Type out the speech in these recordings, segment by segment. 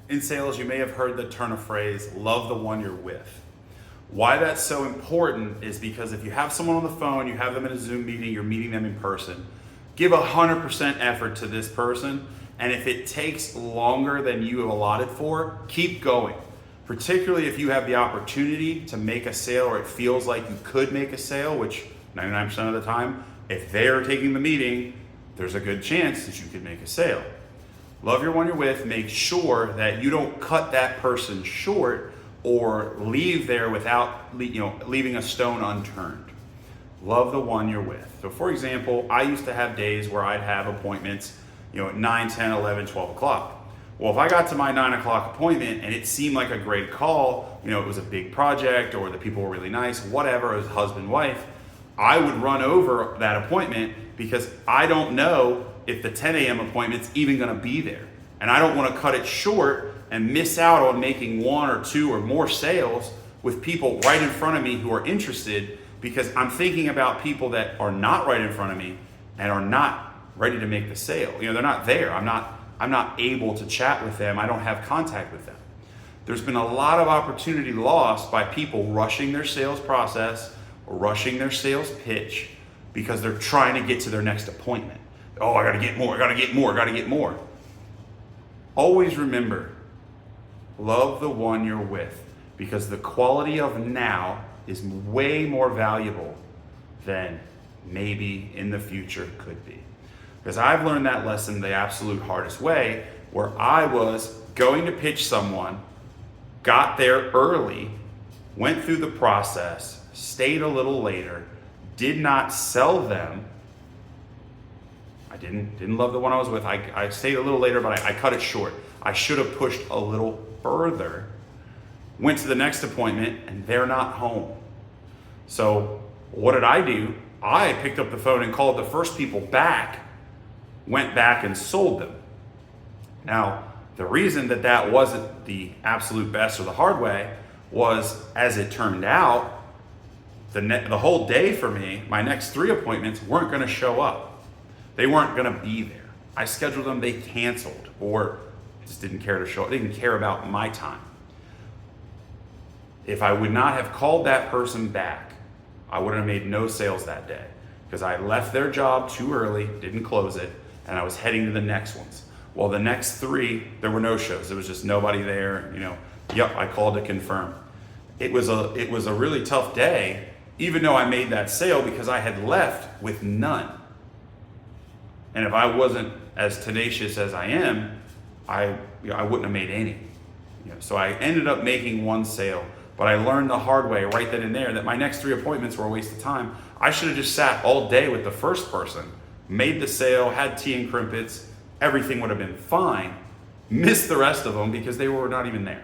In sales, you may have heard the turn of phrase, love the one you're with. Why that's so important is because if you have someone on the phone, you have them in a Zoom meeting, you're meeting them in person, give 100% effort to this person. And if it takes longer than you have allotted for, keep going. Particularly if you have the opportunity to make a sale or it feels like you could make a sale, which 99% of the time, if they're taking the meeting, there's a good chance that you could make a sale. Love your one you're with. Make sure that you don't cut that person short or leave there without leaving a stone unturned. Love the one you're with. So for example, I used to have days where I'd have appointments at 9, 10, 11, 12 o'clock. Well, if I got to my 9 o'clock appointment and it seemed like a great call, it was a big project or the people were really nice, whatever, as husband, wife, I would run over that appointment because I don't know if the 10 a.m. appointment's even gonna be there. And I don't wanna cut it short and miss out on making 1 or 2 or more sales with people right in front of me who are interested, because I'm thinking about people that are not right in front of me and are not ready to make the sale. They're not there. I'm not able to chat with them. I don't have contact with them. There's been a lot of opportunity lost by people rushing their sales process or rushing their sales pitch because they're trying to get to their next appointment. Oh, I gotta get more, I gotta get more, I gotta get more. Always remember, love the one you're with, because the quality of now is way more valuable than maybe in the future could be. Because I've learned that lesson the absolute hardest way, where I was going to pitch someone, got there early, went through the process, stayed a little later, did not sell them. I didn't love the one I was with. I stayed a little later, but I cut it short. I should have pushed a little further. Went to the next appointment and they're not home. So what did I do? I picked up the phone and called the first people back, went back and sold them. Now, the reason that wasn't the absolute best or the hard way was, as it turned out, the whole day for me, my next 3 appointments weren't gonna show up. They weren't gonna be there. I scheduled them, they canceled, or just didn't care to show up. They didn't care about my time. If I would not have called that person back, I would have made no sales that day, because I left their job too early, didn't close it, and I was heading to the next ones. Well, the next 3, there were no shows. There was just nobody there. Yep, I called to confirm. It was a really tough day, even though I made that sale, because I had left with none. And if I wasn't as tenacious as I am, I wouldn't have made any. So I ended up making 1 sale, but I learned the hard way right then and there that my next 3 appointments were a waste of time. I should have just sat all day with the first person, made the sale, had tea and crimpets, everything would have been fine, missed the rest of them because they were not even there.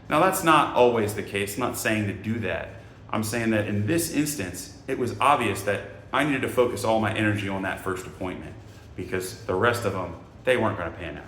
Now, that's not always the case. I'm not saying to do that. I'm saying that in this instance, it was obvious that I needed to focus all my energy on that first appointment, because the rest of them, they weren't going to pan out.